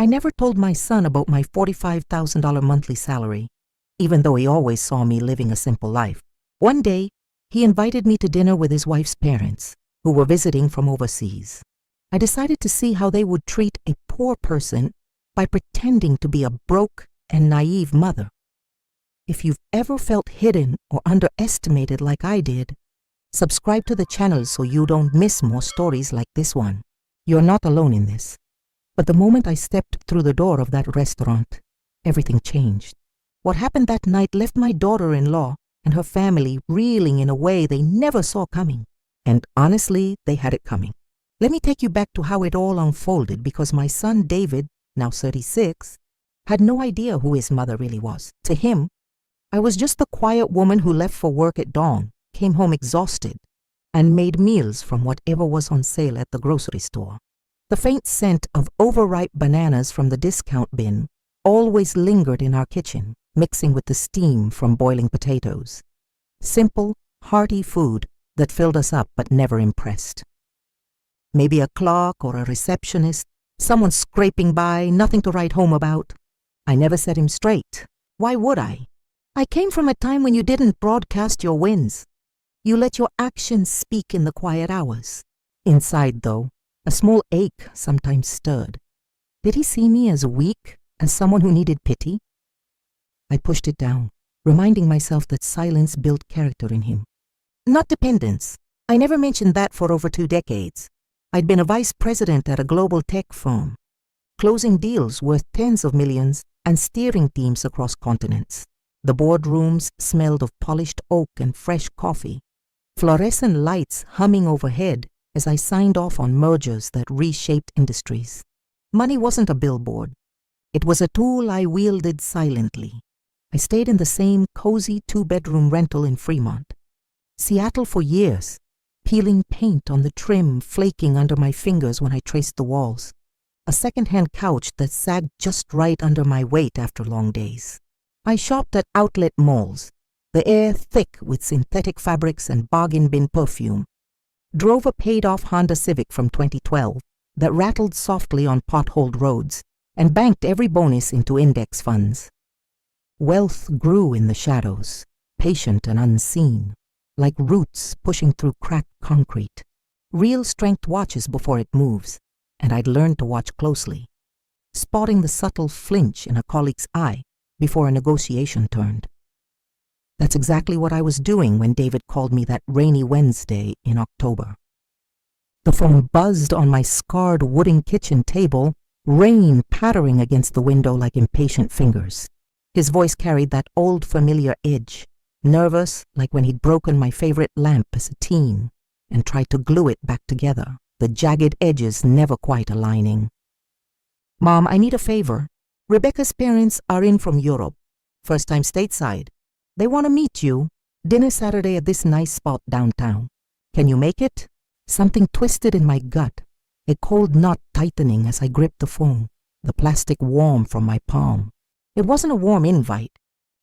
I never told my son about my $45,000 monthly salary, even though he always saw me living a simple life. One day, he invited me to dinner with his wife's parents, who were visiting from overseas. I decided to see how they would treat a poor person by pretending to be a broke and naive mother. If you've ever felt hidden or underestimated like I did, subscribe to the channel so you don't miss more stories like this one. You're not alone in this. But the moment I stepped through the door of that restaurant, everything changed. What happened that night left my daughter-in-law and her family reeling in a way they never saw coming. And honestly, they had it coming. Let me take you back to how it all unfolded, because my son David, now 36, had no idea who his mother really was. To him, I was just the quiet woman who left for work at dawn, came home exhausted, and made meals from whatever was on sale at the grocery store. The faint scent of overripe bananas from the discount bin always lingered in our kitchen, mixing with the steam from boiling potatoes. Simple, hearty food that filled us up but never impressed. Maybe a clerk or a receptionist, someone scraping by, nothing to write home about. I never set him straight. Why would I? I came from a time when you didn't broadcast your wins. You let your actions speak in the quiet hours. Inside, though, a small ache sometimes stirred. Did he see me as weak, as someone who needed pity? I pushed it down, reminding myself that silence built character in him. Not dependence. I never mentioned that for over 2 decades. I'd been a vice president at a global tech firm, closing deals worth tens of millions and steering teams across continents. The boardrooms smelled of polished oak and fresh coffee, fluorescent lights humming overhead as I signed off on mergers that reshaped industries. Money wasn't a billboard. It was a tool I wielded silently. I stayed in the same cozy 2-bedroom rental in Fremont, Seattle for years, peeling paint on the trim flaking under my fingers when I traced the walls, a second-hand couch that sagged just right under my weight after long days. I shopped at outlet malls, the air thick with synthetic fabrics and bargain bin perfume, drove a paid-off Honda Civic from 2012 that rattled softly on potholed roads, and banked every bonus into index funds. Wealth grew in the shadows, patient and unseen, like roots pushing through cracked concrete. Real strength watches before it moves, and I'd learned to watch closely, spotting the subtle flinch in a colleague's eye before a negotiation turned. That's exactly what I was doing when David called me that rainy Wednesday in October. The phone buzzed on my scarred wooden kitchen table, rain pattering against the window like impatient fingers. His voice carried that old familiar edge, nervous like when he'd broken my favorite lamp as a teen and tried to glue it back together, the jagged edges never quite aligning. "Mom, I need a favor. Rebecca's parents are in from Europe. First time stateside. They want to meet you. Dinner Saturday at this nice spot downtown. Can you make it?" Something twisted in my gut, a cold knot tightening as I gripped the phone, the plastic warm from my palm. It wasn't a warm invite.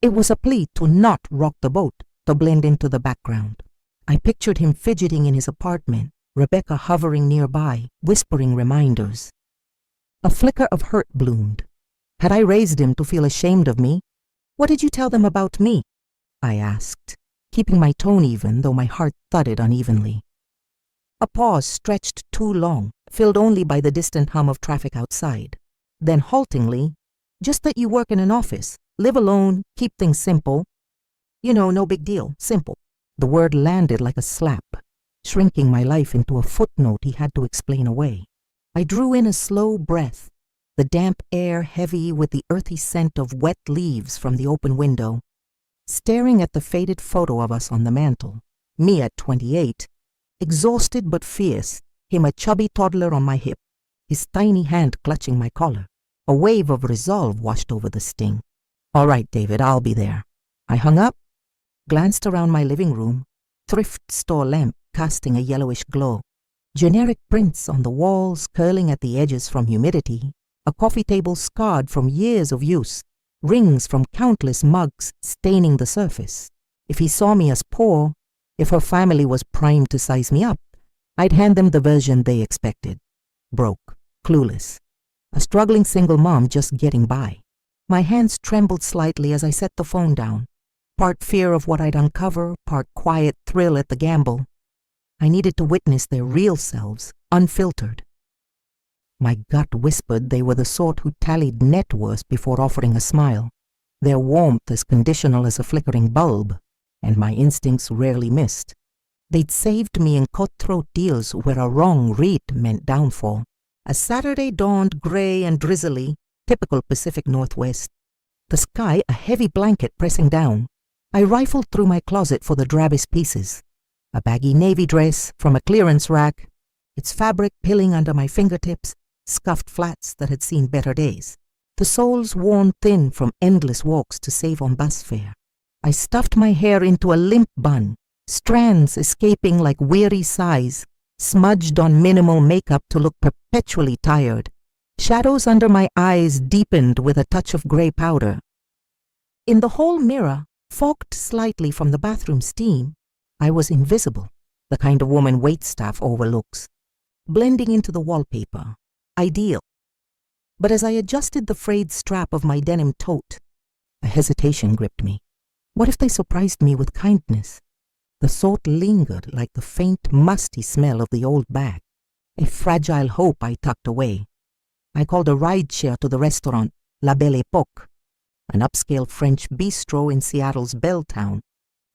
It was a plea to not rock the boat, to blend into the background. I pictured him fidgeting in his apartment, Rebecca hovering nearby, whispering reminders. A flicker of hurt bloomed. Had I raised him to feel ashamed of me? "What did you tell them about me?" I asked, keeping my tone even though my heart thudded unevenly. A pause stretched too long, filled only by the distant hum of traffic outside. Then haltingly, "Just that you work in an office, live alone, keep things simple. You know, no big deal, simple." The word landed like a slap, shrinking my life into a footnote he had to explain away. I drew in a slow breath, the damp air heavy with the earthy scent of wet leaves from the open window, staring at the faded photo of us on the mantel, me at 28, exhausted but fierce, him a chubby toddler on my hip, his tiny hand clutching my collar. A wave of resolve washed over the sting. "All right, David, I'll be there." I hung up, glanced around my living room, thrift store lamp casting a yellowish glow, generic prints on the walls curling at the edges from humidity, a coffee table scarred from years of use, rings from countless mugs staining the surface. If he saw me as poor, if her family was primed to size me up, I'd hand them the version they expected. Broke, clueless, a struggling single mom just getting by. My hands trembled slightly as I set the phone down, part fear of what I'd uncover, part quiet thrill at the gamble. I needed to witness their real selves, unfiltered. My gut whispered they were the sort who tallied net worth before offering a smile, their warmth as conditional as a flickering bulb, and my instincts rarely missed. They'd saved me in cutthroat deals where a wrong read meant downfall. As Saturday dawned gray and drizzly, typical Pacific Northwest, the sky a heavy blanket pressing down, I rifled through my closet for the drabbest pieces. A baggy navy dress from a clearance rack, its fabric pilling under my fingertips, scuffed flats that had seen better days, the soles worn thin from endless walks to save on bus fare. I stuffed my hair into a limp bun, strands escaping like weary sighs, smudged on minimal makeup to look perpetually tired. Shadows under my eyes deepened with a touch of gray powder. In the hall mirror, fogged slightly from the bathroom steam, I was invisible, the kind of woman waitstaff overlooks, blending into the wallpaper. Ideal. But as I adjusted the frayed strap of my denim tote, a hesitation gripped me. What if they surprised me with kindness? The thought lingered like the faint, musty smell of the old bag, a fragile hope I tucked away. I called a rideshare to the restaurant La Belle Époque, an upscale French bistro in Seattle's Belltown,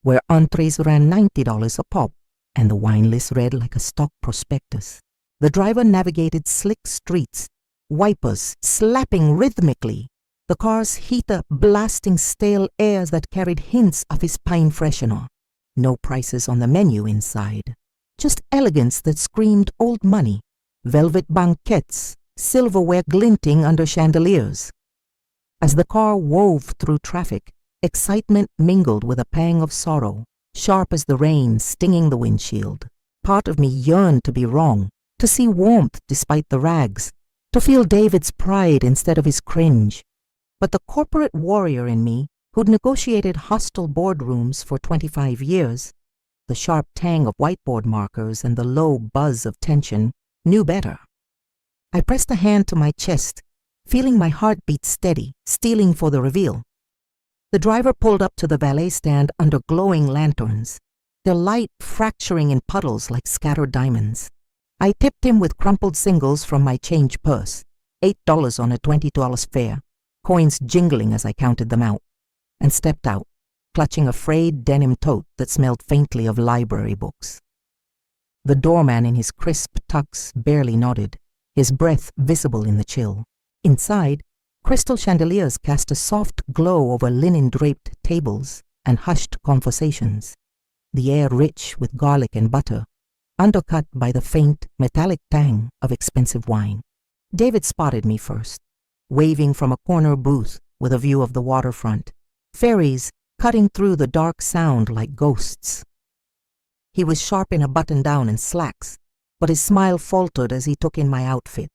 where entrees ran $90 a pop and the wine list read like a stock prospectus. The driver navigated slick streets, wipers slapping rhythmically, the car's heater blasting stale airs that carried hints of his pine freshener. No prices on the menu inside, just elegance that screamed old money, velvet banquettes, silverware glinting under chandeliers. As the car wove through traffic, excitement mingled with a pang of sorrow, sharp as the rain stinging the windshield. Part of me yearned to be wrong, to see warmth despite the rags, to feel David's pride instead of his cringe. But the corporate warrior in me, who'd negotiated hostile boardrooms for 25 years, the sharp tang of whiteboard markers and the low buzz of tension, knew better. I pressed a hand to my chest, feeling my heartbeat steady, stealing for the reveal. The driver pulled up to the valet stand under glowing lanterns, their light fracturing in puddles like scattered diamonds. I tipped him with crumpled singles from my change purse, $8 on a $20 fare, coins jingling as I counted them out, and stepped out, clutching a frayed denim tote that smelled faintly of library books. The doorman in his crisp tux barely nodded, his breath visible in the chill. Inside, crystal chandeliers cast a soft glow over linen-draped tables and hushed conversations, the air rich with garlic and butter, undercut by the faint, metallic tang of expensive wine. David spotted me first, waving from a corner booth with a view of the waterfront, ferries cutting through the dark sound like ghosts. He was sharp in a button-down and slacks, but his smile faltered as he took in my outfit.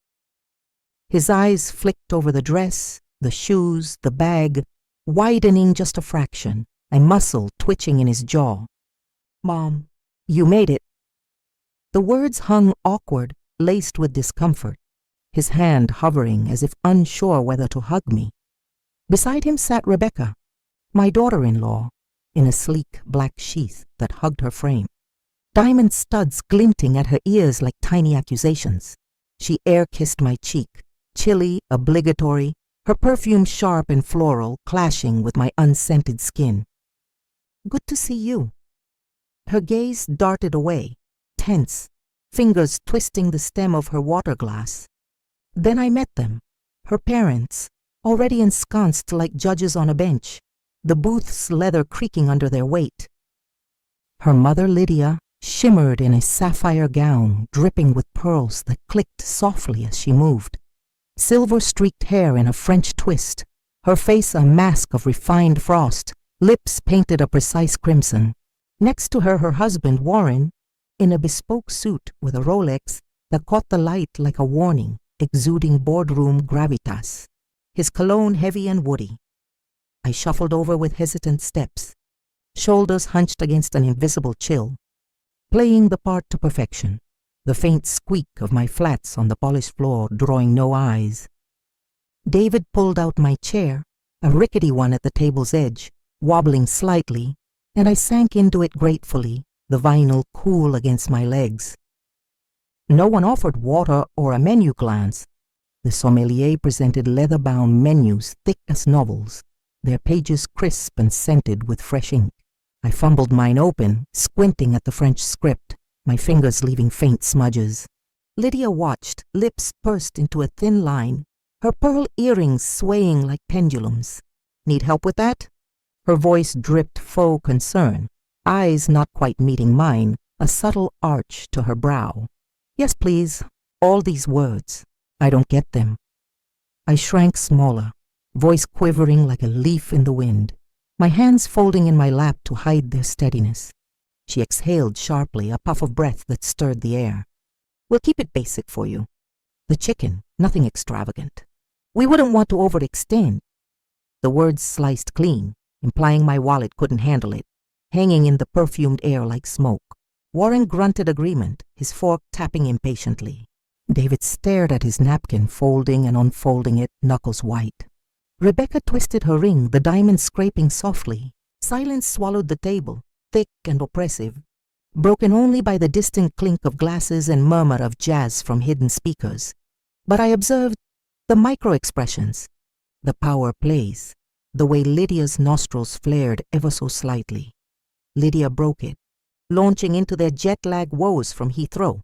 His eyes flicked over the dress, the shoes, the bag, widening just a fraction, a muscle twitching in his jaw. "Mom, you made it." The words hung awkward, laced with discomfort, his hand hovering as if unsure whether to hug me. Beside him sat Rebecca, my daughter-in-law, in a sleek black sheath that hugged her frame, diamond studs glinting at her ears like tiny accusations. She air-kissed my cheek, chilly, obligatory, her perfume sharp and floral clashing with my unscented skin. "Good to see you." Her gaze darted away, tense, fingers twisting the stem of her water glass. Then I met them, her parents, already ensconced like judges on a bench, the booth's leather creaking under their weight. Her mother, Lydia, shimmered in a sapphire gown dripping with pearls that clicked softly as she moved, silver-streaked hair in a French twist, her face a mask of refined frost, lips painted a precise crimson. Next to her, her husband, Warren, in a bespoke suit with a Rolex that caught the light like a warning, exuding boardroom gravitas, his cologne heavy and woody. I shuffled over with hesitant steps, shoulders hunched against an invisible chill, playing the part to perfection, the faint squeak of my flats on the polished floor drawing no eyes, David pulled out my chair, a rickety one at the table's edge, wobbling slightly, and I sank into it gratefully, the vinyl cool against my legs. No one offered water or a menu glance. The sommelier presented leather-bound menus thick as novels, their pages crisp and scented with fresh ink. I fumbled mine open, squinting at the French script, my fingers leaving faint smudges. Lydia watched, lips pursed into a thin line, her pearl earrings swaying like pendulums. "Need help with that?" Her voice dripped faux concern, eyes not quite meeting mine, a subtle arch to her brow. "Yes, please. All these words. I don't get them." I shrank smaller, voice quivering like a leaf in the wind, my hands folding in my lap to hide their steadiness. She exhaled sharply, a puff of breath that stirred the air. "We'll keep it basic for you. The chicken, nothing extravagant. We wouldn't want to overextend." The words sliced clean, implying my wallet couldn't handle it, hanging in the perfumed air like smoke. Warren grunted agreement, his fork tapping impatiently. David stared at his napkin, folding and unfolding it, knuckles white. Rebecca twisted her ring, the diamond scraping softly. Silence swallowed the table, thick and oppressive, broken only by the distant clink of glasses and murmur of jazz from hidden speakers. But I observed the micro-expressions, the power plays, the way Lydia's nostrils flared ever so slightly. Lydia broke it, launching into their jet-lag woes from Heathrow,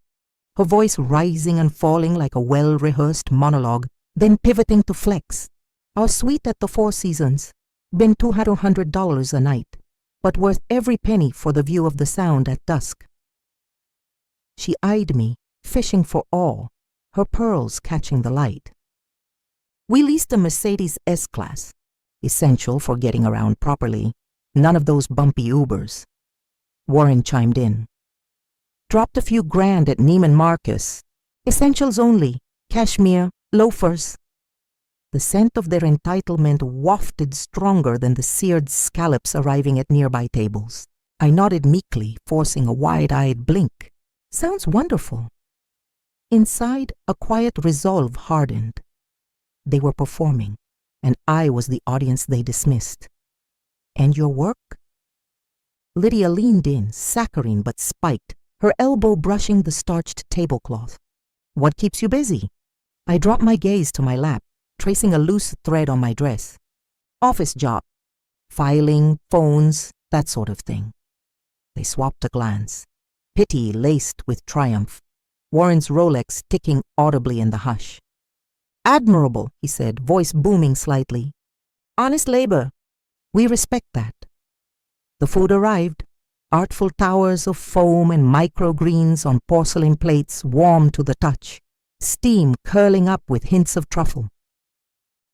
her voice rising and falling like a well-rehearsed monologue, then pivoting to flex. "Our suite at the Four Seasons, been $200 a night, but worth every penny for the view of the Sound at dusk." She eyed me, fishing for awe, her pearls catching the light. "We leased a Mercedes S-Class, essential for getting around properly. None of those bumpy Ubers." Warren chimed in. "Dropped a few grand at Neiman Marcus. Essentials only, cashmere, loafers." The scent of their entitlement wafted stronger than the seared scallops arriving at nearby tables. I nodded meekly, forcing a wide-eyed blink. "Sounds wonderful." Inside, a quiet resolve hardened. They were performing, and I was the audience they dismissed. "And your work?" Lydia leaned in, saccharine but spiked, her elbow brushing the starched tablecloth. "What keeps you busy?" I dropped my gaze to my lap, tracing a loose thread on my dress. "Office job. Filing, phones, that sort of thing." They swapped a glance, pity laced with triumph, Warren's Rolex ticking audibly in the hush. "Admirable," he said, voice booming slightly. "Honest labor. We respect that." The food arrived, artful towers of foam and microgreens on porcelain plates warm to the touch, steam curling up with hints of truffle.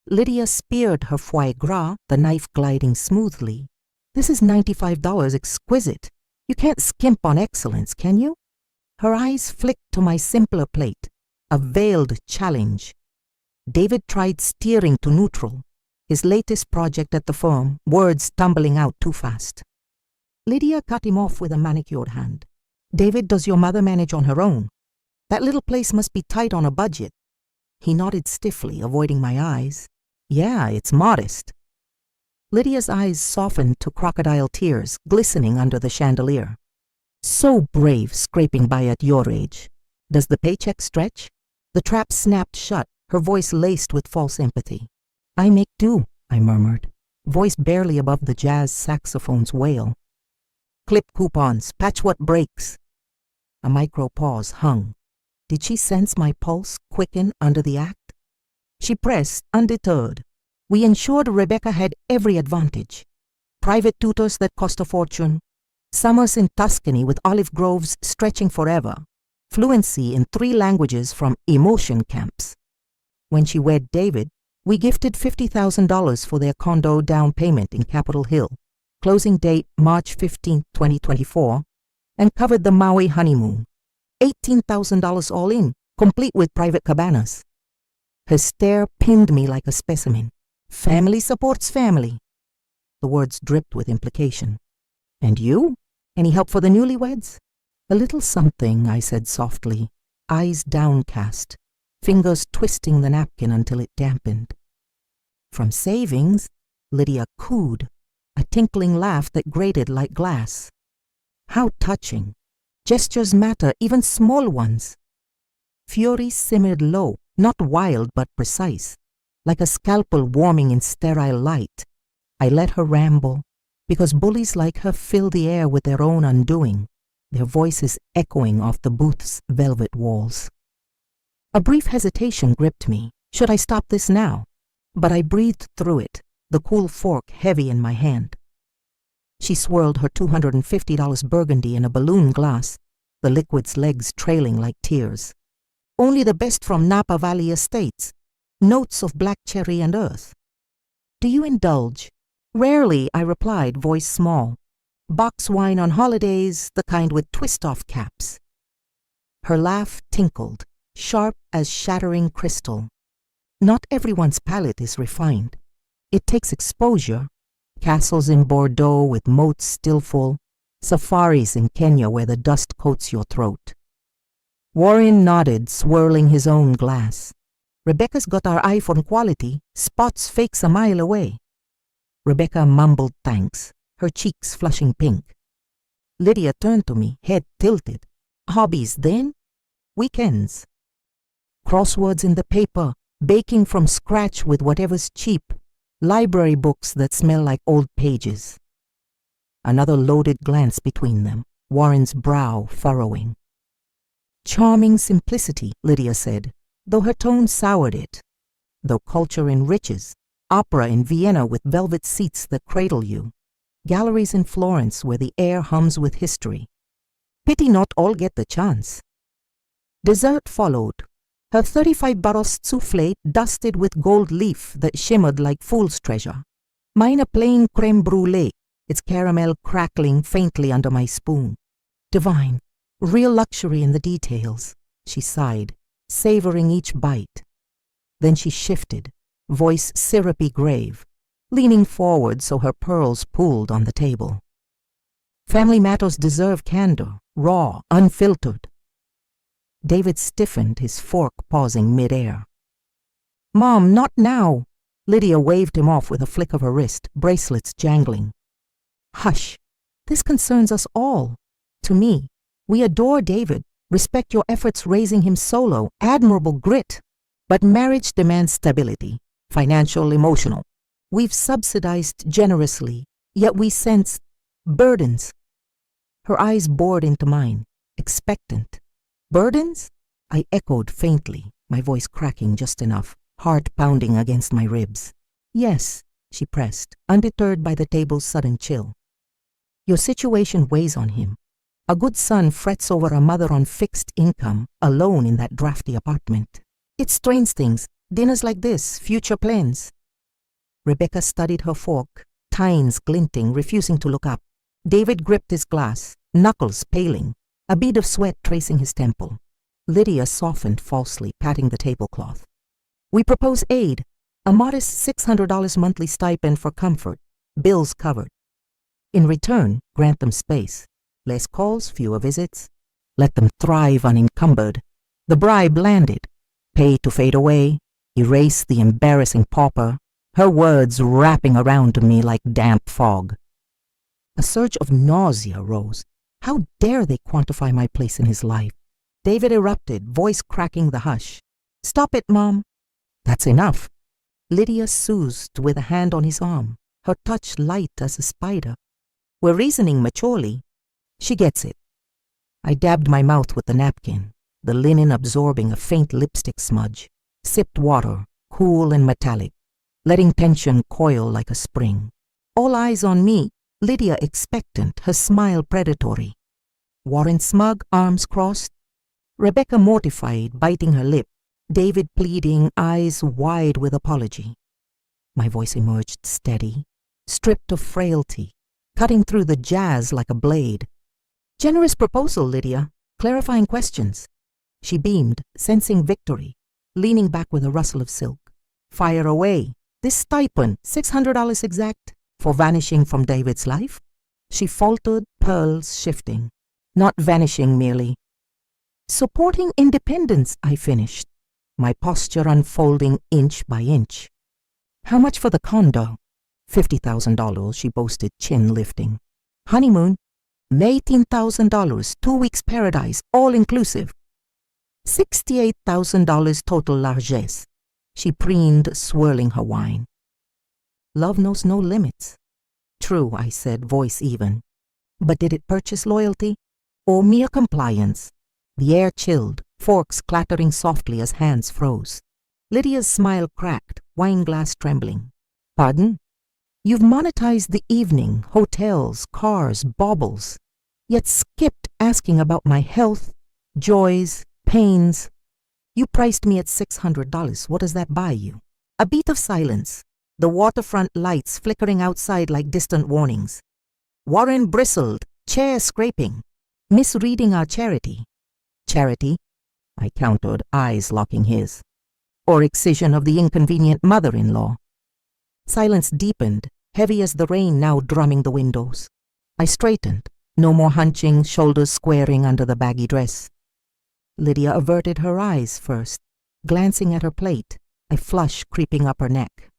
Lydia speared her foie gras, the knife gliding smoothly. "This is $95 exquisite. You can't skimp on excellence, can you?" Her eyes flicked to my simpler plate, a veiled challenge. David tried steering to neutral, his latest project at the firm, words tumbling out too fast. Lydia cut him off with a manicured hand. "David, does your mother manage on her own? That little place must be tight on a budget." He nodded stiffly, avoiding my eyes. "Yeah, it's modest." Lydia's eyes softened to crocodile tears, glistening under the chandelier. "So brave, scraping by at your age. Does the paycheck stretch?" The trap snapped shut, her voice laced with false empathy. "I make do," I murmured, voice barely above the jazz saxophone's wail. "Clip coupons, patch what breaks." A micro pause hung. Did she sense my pulse quicken under the act? She pressed, undeterred. "We ensured Rebecca had every advantage. Private tutors that cost a fortune, summers in Tuscany with olive groves stretching forever, fluency in 3 languages from immersion camps. When she wed David, we gifted $50,000 for their condo down payment in Capitol Hill, closing date March 15, 2024, and covered the Maui honeymoon. $18,000 all in, complete with private cabanas." Her stare pinned me like a specimen. "Family supports family." The words dripped with implication. "And you? Any help for the newlyweds?" "A little something," I said softly, eyes downcast, fingers twisting the napkin until it dampened. From savings, Lydia cooed, a tinkling laugh that grated like glass. How touching. Gestures matter, even small ones. Fury simmered low, not wild but precise, like a scalpel warming in sterile light. I let her ramble, because bullies like her fill the air with their own undoing, their voices echoing off the booth's velvet walls. A brief hesitation gripped me. Should I stop this now? But I breathed through it, the cool fork heavy in my hand. She swirled her $250 burgundy in a balloon glass, the liquid's legs trailing like tears. Only the best from Napa Valley estates, notes of black cherry and earth. Do you indulge? Rarely, I replied, voice small. Box wine on holidays, the kind with twist-off caps. Her laugh tinkled, sharp as shattering crystal. Not everyone's palate is refined. It takes exposure. Castles in Bordeaux with moats still full, safaris in Kenya where the dust coats your throat. Warren nodded, swirling his own glass. Rebecca's got our eye for quality, spots fakes a mile away. Rebecca mumbled thanks, her cheeks flushing pink. Lydia turned to me, head tilted. Hobbies then? Weekends. Crosswords in the paper, baking from scratch with whatever's cheap. Library books that smell like old pages. Another loaded glance between them, Warren's brow furrowing. Charming simplicity, Lydia said, though her tone soured it. Though culture enriches, opera in Vienna with velvet seats that cradle you, galleries in Florence where the air hums with history. Pity not all get the chance. Dessert followed. Her 35 baros soufflé dusted with gold leaf that shimmered like fool's treasure. Mine a plain creme brulee, its caramel crackling faintly under my spoon. Divine, real luxury in the details, she sighed, savoring each bite. Then she shifted, voice syrupy grave, leaning forward so her pearls pooled on the table. Family matters deserve candor, raw, unfiltered. David stiffened, his fork pausing mid-air. Mom, not now! Lydia waved him off with a flick of her wrist, bracelets jangling. Hush! This concerns us all. To me, we adore David, respect your efforts raising him solo, admirable grit. But marriage demands stability, financial, emotional. We've subsidized generously, yet we sense burdens. Her eyes bored into mine, expectant. Burdens? I echoed faintly, my voice cracking just enough, heart pounding against my ribs. Yes, she pressed, undeterred by the table's sudden chill. Your situation weighs on him. A good son frets over a mother on fixed income, alone in that drafty apartment. It strains things, dinners like this, future plans. Rebecca studied her fork, tines glinting, refusing to look up. David gripped his glass, knuckles paling, a bead of sweat tracing his temple. Lydia softened falsely, patting the tablecloth. We propose aid, a modest $600 monthly stipend for comfort, bills covered. In return, grant them space. Less calls, fewer visits. Let them thrive unencumbered. The bribe landed. Pay to fade away. Erase the embarrassing pauper. Her words wrapping around me like damp fog. A surge of nausea rose. How dare they quantify my place in his life? David erupted, voice cracking the hush. Stop it, Mom. That's enough. Lydia soothed with a hand on his arm, her touch light as a spider. We're reasoning maturely. She gets it. I dabbed my mouth with the napkin, the linen absorbing a faint lipstick smudge, sipped water, cool and metallic, letting tension coil like a spring. All eyes on me, Lydia expectant, her smile predatory. Warren smug, arms crossed. Rebecca mortified, biting her lip. David pleading, eyes wide with apology. My voice emerged steady, stripped of frailty, cutting through the jazz like a blade. Generous proposal, Lydia. Clarifying questions. She beamed, sensing victory, leaning back with a rustle of silk. Fire away. This stipend, $600 exact, for vanishing from David's life? She faltered, pearls shifting. Not vanishing merely. Supporting independence, I finished, my posture unfolding inch by inch. How much for the condo? $50,000, she boasted, chin lifting. Honeymoon? $18,000, 2 weeks paradise, all inclusive. $68,000 total largesse, she preened, swirling her wine. Love knows no limits. True, I said, voice even. But did it purchase loyalty? Or mere compliance? The air chilled, forks clattering softly as hands froze. Lydia's smile cracked, wine glass trembling. Pardon? You've monetized the evening, hotels, cars, baubles, yet skipped asking about my health, joys, pains. You priced me at $600. What does that buy you? A beat of silence, the waterfront lights flickering outside like distant warnings. Warren bristled, chair scraping. Misreading our charity. Charity? I countered, eyes locking his. Or excision of the inconvenient mother-in-law. Silence deepened, heavy as the rain now drumming the windows. I straightened, no more hunching, shoulders squaring under the baggy dress. Lydia averted her eyes first, glancing at her plate, a flush creeping up her neck.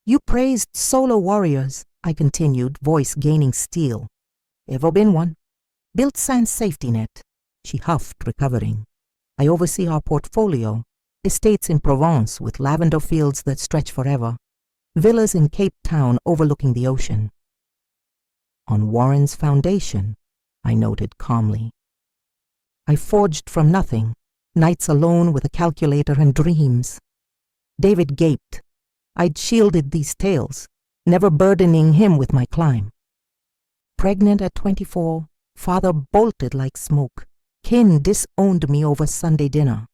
You praised solo warriors, I continued, voice gaining steel. Ever been one? Built sans safety net, she huffed, recovering. I oversee our portfolio, estates in Provence with lavender fields that stretch forever, villas in Cape Town overlooking the ocean. On Warren's foundation, I noted calmly. I forged from nothing, nights alone with a calculator and dreams. David gaped. I'd shielded these tales, never burdening him with my climb. Pregnant at 24, father bolted like smoke. Kin disowned me over Sunday dinner.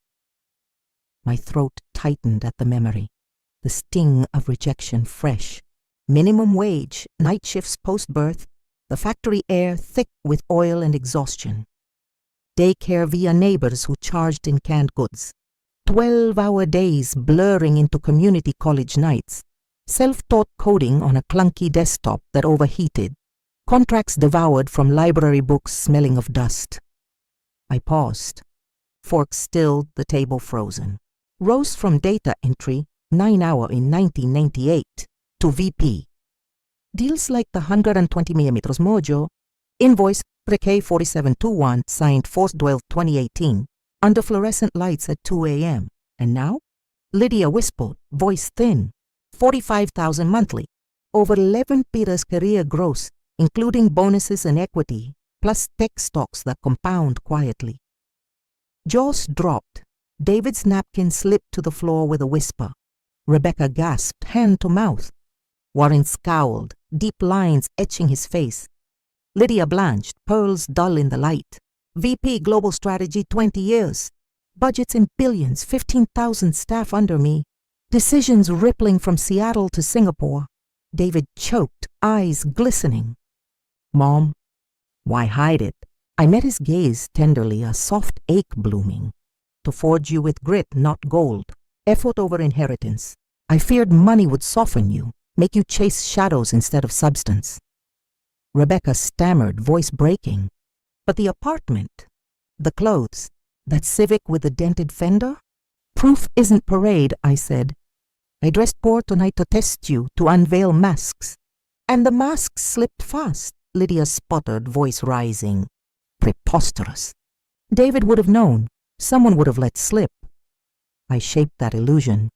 My throat tightened at the memory, the sting of rejection fresh. Minimum wage, night shifts post-birth, the factory air thick with oil and exhaustion. Daycare via neighbors who charged in canned goods. 12-hour days blurring into community college nights. Self-taught coding on a clunky desktop that overheated. Contracts devoured from library books smelling of dust. I paused. Forks stilled, the table frozen. Rose from data entry, 9-hour in 1998, to VP. Deals like the 120mm Mojo. Invoice Preke 4721, signed 4th 2018, under fluorescent lights at 2 a.m. And now? Lydia whispered, voice thin. $45,000 monthly. Over 11 Peter's career gross, including bonuses and equity, plus tech stocks that compound quietly. Jaws dropped. David's napkin slipped to the floor with a whisper. Rebecca gasped, hand to mouth. Warren scowled, deep lines etching his face. Lydia blanched, pearls dull in the light. VP Global Strategy, 20 years. Budgets in billions, 15,000 staff under me. Decisions rippling from Seattle to Singapore. David choked, eyes glistening. Mom, why hide it? I met his gaze tenderly, a soft ache blooming. To forge you with grit, not gold. Effort over inheritance. I feared money would soften you, make you chase shadows instead of substance. Rebecca stammered, voice breaking. But the apartment, the clothes, that Civic with the dented fender? Proof isn't parade, I said. I dressed poor tonight to test you, to unveil masks. And the masks slipped fast, Lydia sputtered, voice rising. Preposterous. David would have known. Someone would have let slip. I shaped that illusion.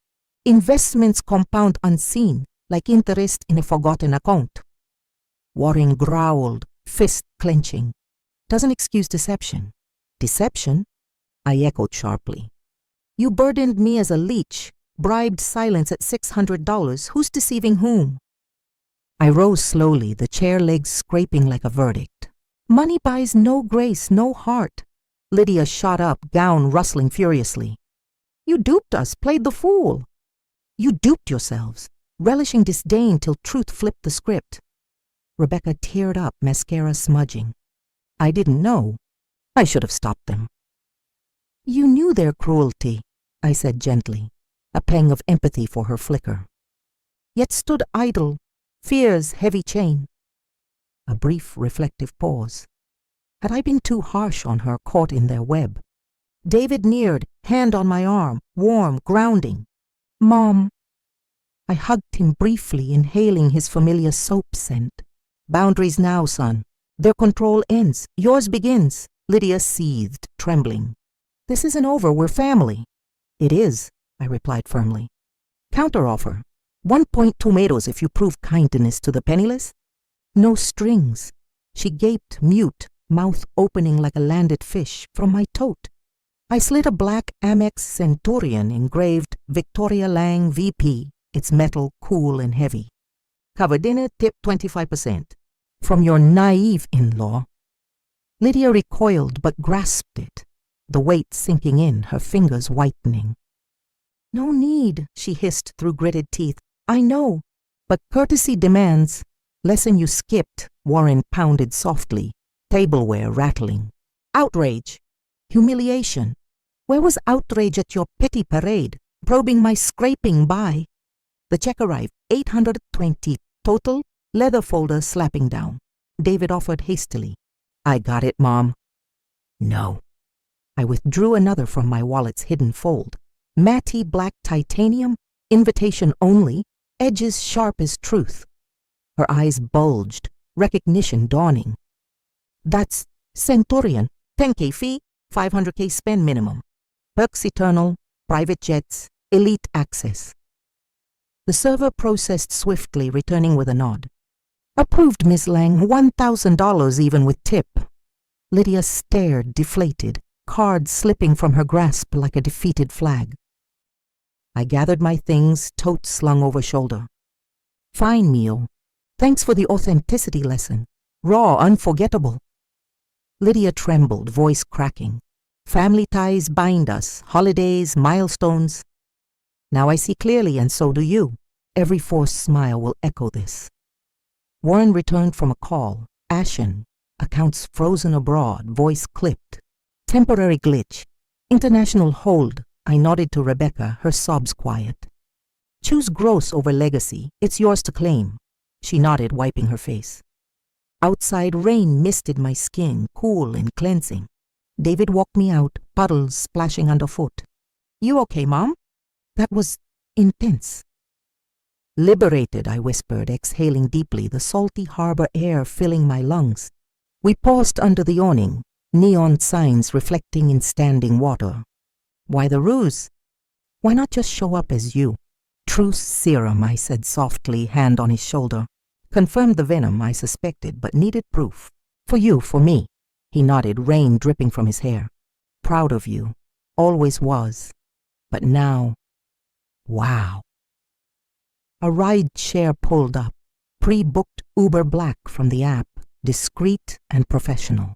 Investments compound unseen, like interest in a forgotten account. Warren growled, fist clenching. Doesn't excuse deception. Deception? I echoed sharply. You burdened me as a leech, bribed silence at $600. Who's deceiving whom? I rose slowly, the chair legs scraping like a verdict. Money buys no grace, no heart. Lydia shot up, gown rustling furiously. You duped us, played the fool. You duped yourselves, relishing disdain till truth flipped the script. Rebecca teared up, mascara smudging. I didn't know. I should have stopped them. You knew their cruelty, I said gently, a pang of empathy for her flicker. Yet stood idle, fear's heavy chain. A brief, reflective pause. Had I been too harsh on her, caught in their web? David neared, hand on my arm, warm, grounding. Mom. I hugged him briefly, inhaling his familiar soap scent. Boundaries now, son. Their control ends. Yours begins. Lydia seethed, trembling. This isn't over. We're family. It is, I replied firmly. Counteroffer. 1 point tomatoes if you prove kindness to the penniless. No strings. She gaped, mute, mouth opening like a landed fish, from my tote. I slid a black Amex Centurion engraved Victoria Lang VP, its metal cool and heavy. Cover dinner, tip 25%. From your naive in-law. Lydia recoiled but grasped it, the weight sinking in, her fingers whitening. No need, she hissed through gritted teeth. I know, but courtesy demands. Lesson you skipped, Warren pounded softly, tableware rattling. Outrage. Humiliation. Where was outrage at your petty parade, probing my scraping by? The check arrived, $820 total, leather folder slapping down. David offered hastily. I got it, Mom. No. I withdrew another from my wallet's hidden fold. Matty black titanium, invitation only, edges sharp as truth. Her eyes bulged, recognition dawning. That's Centurion, 10K fee, 500K spend minimum. Perks eternal, private jets, elite access. The server processed swiftly, returning with a nod. Approved, Miss Lang, $1,000 even with tip. Lydia stared, deflated, card slipping from her grasp like a defeated flag. I gathered my things, tote slung over shoulder. Fine meal. Thanks for the authenticity lesson. Raw, unforgettable. Lydia trembled, voice cracking. Family ties bind us, holidays, milestones. Now I see clearly, and so do you. Every forced smile will echo this. Warren returned from a call, ashen, accounts frozen abroad, voice clipped. Temporary glitch. International hold. I nodded to Rebecca, her sobs quiet. Choose gross over legacy. It's yours to claim. She nodded, wiping her face. Outside rain misted my skin, cool and cleansing. David walked me out, puddles splashing underfoot. You okay, Mom? That was intense. Liberated, I whispered, exhaling deeply, the salty harbor air filling my lungs. We paused under the awning, neon signs reflecting in standing water. Why the ruse? Why not just show up as you? Truce serum, I said softly, hand on his shoulder. Confirmed the venom I suspected, but needed proof. For you, for me. He nodded, rain dripping from his hair. Proud of you. Always was. But now, wow. A ride share pulled up. Pre-booked Uber Black from the app. Discreet and professional.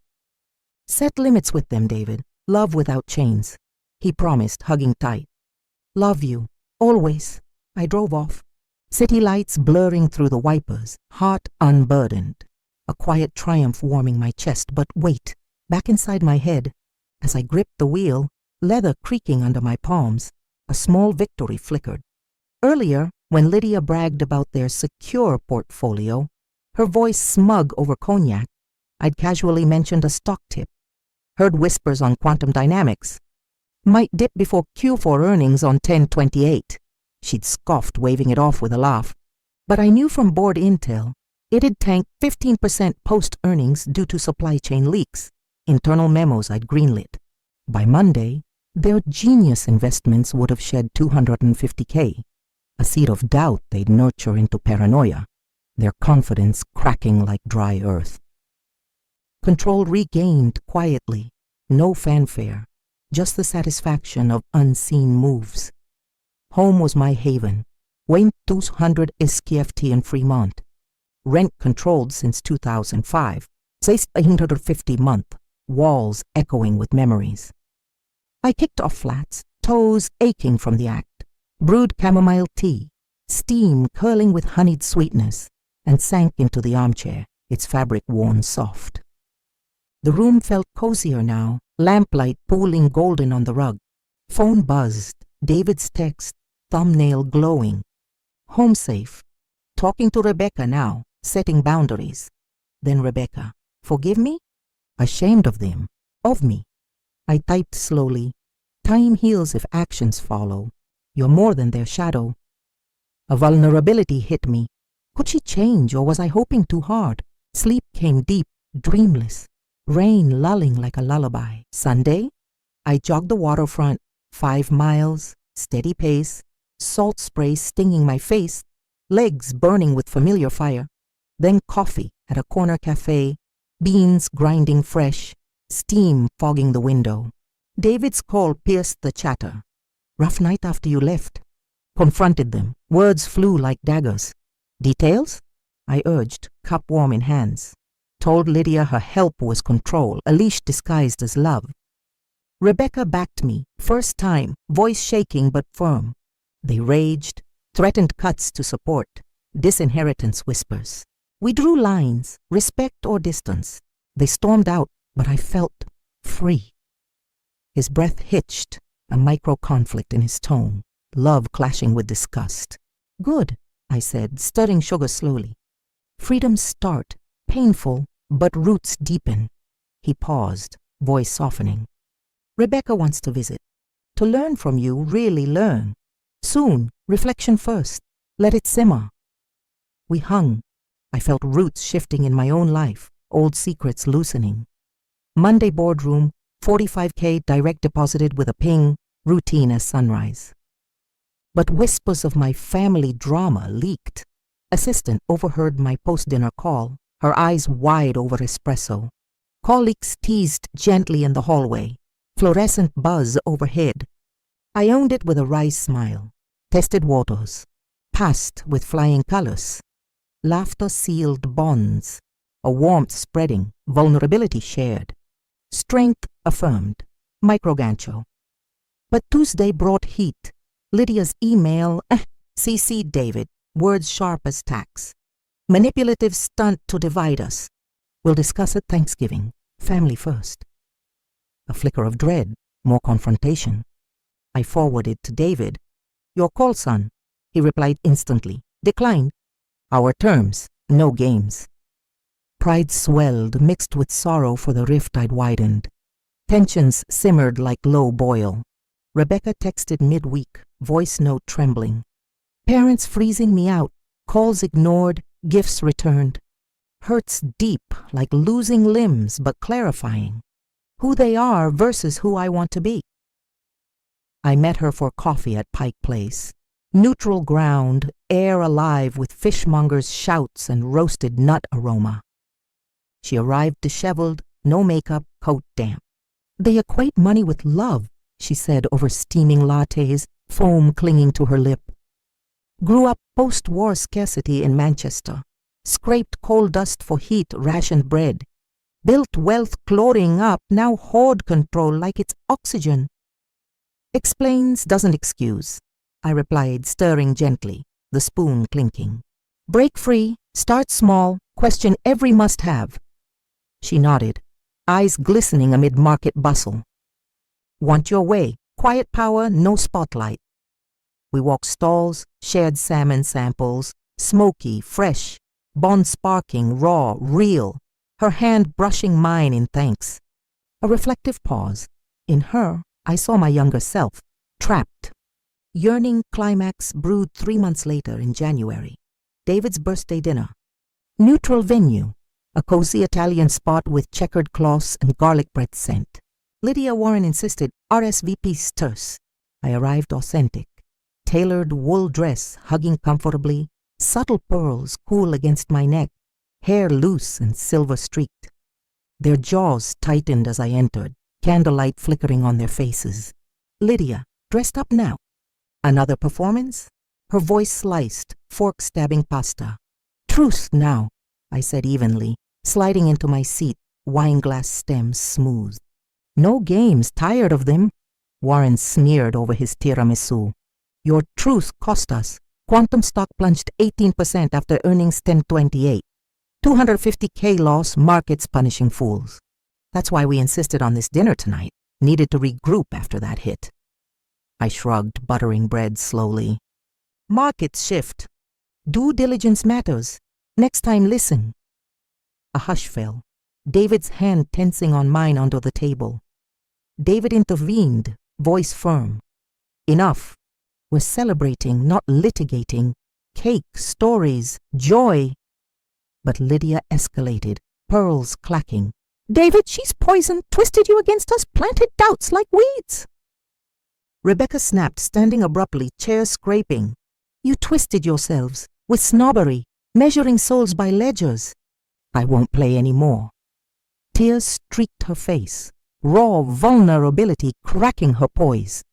Set limits with them, David. Love without chains. He promised, hugging tight. Love you. Always. I drove off. City lights blurring through the wipers, heart unburdened. A quiet triumph warming my chest, but wait, back inside my head, as I gripped the wheel, leather creaking under my palms, a small victory flickered. Earlier, when Lydia bragged about their secure portfolio, her voice smug over cognac, I'd casually mentioned a stock tip. Heard whispers on quantum dynamics. Might dip before Q4 earnings on 10/28. She'd scoffed, waving it off with a laugh. But I knew from board intel, it'd tanked 15% post-earnings due to supply chain leaks, internal memos I'd greenlit. By Monday, their genius investments would have shed $250K, a seed of doubt they'd nurture into paranoia, their confidence cracking like dry earth. Control regained quietly, no fanfare, just the satisfaction of unseen moves. Home was my haven, Wayne 200 SKFT in Fremont. Rent controlled since 2005, $650 month, walls echoing with memories. I kicked off flats, toes aching from the act, brewed chamomile tea, steam curling with honeyed sweetness, and sank into the armchair, its fabric worn soft. The room felt cozier now, lamplight pooling golden on the rug. Phone buzzed, David's text, thumbnail glowing. Home safe. Talking to Rebecca now, setting boundaries. Then Rebecca, forgive me? Ashamed of them, of me. I typed slowly. Time heals if actions follow. You're more than their shadow. A vulnerability hit me. Could she change, or was I hoping too hard? Sleep came deep, dreamless. Rain lulling like a lullaby. Sunday, I jogged the waterfront, 5 miles, steady pace, salt spray stinging my face, legs burning with familiar fire. Then coffee at a corner cafe, beans grinding fresh, steam fogging the window. David's call pierced the chatter. Rough night after you left. Confronted them. Words flew like daggers. Details? I urged, cup warm in hands. Told Lydia her help was control, a leash disguised as love. Rebecca backed me, first time, voice shaking but firm. They raged, threatened cuts to support, disinheritance whispers. We drew lines, respect or distance. They stormed out, but I felt free. His breath hitched, a micro-conflict in his tone, love clashing with disgust. Good, I said, stirring sugar slowly. Freedoms start, painful, but roots deepen. He paused, voice softening. Rebecca wants to visit. To learn from you, really learn. Soon, reflection first. Let it simmer. We hung. I felt roots shifting in my own life, old secrets loosening. Monday boardroom, 45K direct deposited with a ping, routine as sunrise. But whispers of my family drama leaked. Assistant overheard my post-dinner call, her eyes wide over espresso. Colleagues teased gently in the hallway, fluorescent buzz overhead. I owned it with a wry smile. Tested waters. Passed with flying colors. Laughter sealed bonds. A warmth spreading, vulnerability shared. Strength affirmed. Microgancho. But Tuesday brought heat. Lydia's email, CC David, words sharp as tacks. Manipulative stunt to divide us. We'll discuss at Thanksgiving. Family first. A flicker of dread, more confrontation. I forwarded to David. Your call, son. He replied instantly. Declined. Our terms, no games. Pride swelled, mixed with sorrow for the rift I'd widened. Tensions simmered like low boil. Rebecca texted midweek, voice note trembling. Parents freezing me out, calls ignored, gifts returned. Hurts deep, like losing limbs, but clarifying. Who they are versus who I want to be. I met her for coffee at Pike Place. Neutral ground, air alive with fishmongers' shouts and roasted nut aroma. She arrived disheveled, no makeup, coat damp. They equate money with love, she said over steaming lattes, foam clinging to her lip. Grew up post-war scarcity in Manchester. Scraped coal dust for heat, rationed bread. Built wealth clothing up, now hoard control like it's oxygen. Explains, doesn't excuse, I replied, stirring gently, the spoon clinking. Break free, start small, question every must-have. She nodded, eyes glistening amid market bustle. Want your way, quiet power, no spotlight. We walked stalls, shared salmon samples, smoky, fresh, bond sparking, raw, real, her hand brushing mine in thanks. A reflective pause. In her, I saw my younger self, trapped. Yearning climax brewed 3 months later in January. David's birthday dinner. Neutral venue, a cozy Italian spot with checkered cloths and garlic bread scent. Lydia Warren insisted RSVP's terse. I arrived authentic. Tailored wool dress, hugging comfortably, subtle pearls cool against my neck, hair loose and silver streaked. Their jaws tightened as I entered, candlelight flickering on their faces. Lydia, dressed up now. Another performance? Her voice sliced, fork stabbing pasta. Truth now, I said evenly, sliding into my seat, wineglass stems smooth. No games, tired of them. Warren sneered over his tiramisu. Your truth cost us. Quantum stock plunged 18% after earnings 1028. 250K loss, markets punishing fools. That's why we insisted on this dinner tonight. Needed to regroup after that hit. I shrugged, buttering bread slowly. Markets shift. Due diligence matters. Next time, listen. A hush fell. David's hand tensing on mine under the table. David intervened, voice firm. Enough. We're celebrating, not litigating. cake, stories, joy. But Lydia escalated, pearls clacking. David, she's poisoned, twisted you against us, planted doubts like weeds. Rebecca snapped, standing abruptly, chair scraping. You twisted yourselves, with snobbery, measuring souls by ledgers. I won't play any more. Tears streaked her face, raw vulnerability cracking her poise.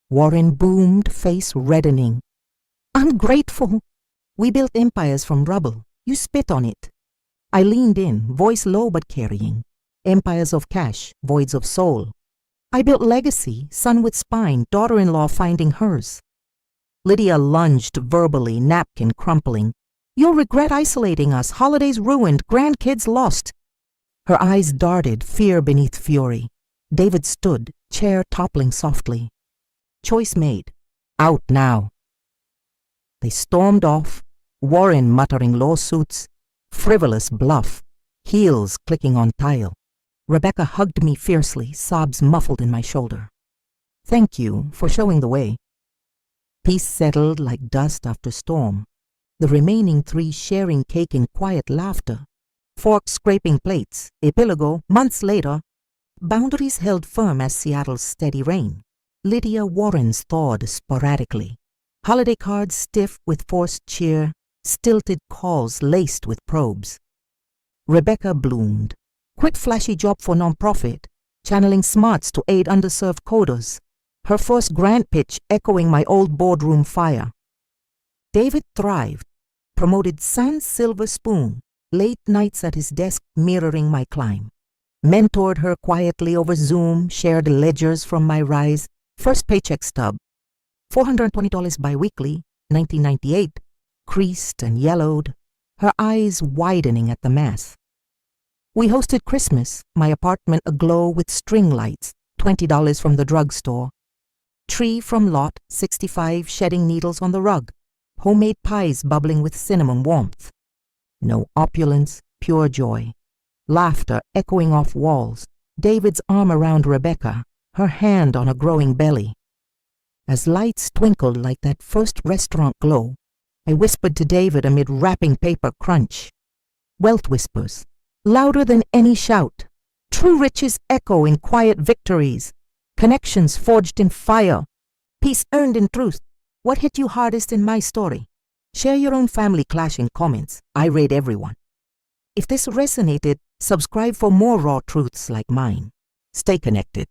Warren boomed, face reddening. Ungrateful! We built empires from rubble. You spit on it. I leaned in, voice low but carrying. Empires of cash, voids of soul. I built legacy, son with spine, daughter-in-law finding hers. Lydia lunged verbally, napkin crumpling. You'll regret isolating us, holidays ruined, grandkids lost. Her eyes darted, fear beneath fury. David stood, chair toppling softly. Choice made. Out now. They stormed off, Warren muttering lawsuits, frivolous bluff, heels clicking on tile. Rebecca hugged me fiercely, sobs muffled in my shoulder. Thank you for showing the way. Peace settled like dust after storm. The remaining three sharing cake in quiet laughter. Forks scraping plates. Epilogo, months later. Boundaries held firm as Seattle's steady rain. Lydia Warren's thawed sporadically. Holiday cards stiff with forced cheer. Stilted calls laced with probes. Rebecca bloomed. Quick flashy job for non-profit, channeling smarts to aid underserved coders. Her first grant pitch echoing my old boardroom fire. David thrived, promoted sans silver spoon, late nights at his desk mirroring my climb. Mentored her quietly over Zoom, shared ledgers from my rise, first paycheck stub. $420 biweekly, 1998. Creased and yellowed, her eyes widening at the math. We hosted Christmas, my apartment aglow with string lights, $20 from the drugstore. Tree from lot, 65 shedding needles on the rug. Homemade pies bubbling with cinnamon warmth. No opulence, pure joy. Laughter echoing off walls. David's arm around Rebecca, her hand on a growing belly. As lights twinkled like that first restaurant glow, I whispered to David amid wrapping paper crunch. Wealth whispers, louder than any shout. True riches echo in quiet victories. Connections forged in fire. Peace earned in truth. What hit you hardest in my story? Share your own family clash in comments. I rate everyone. If this resonated, subscribe for more raw truths like mine. Stay connected.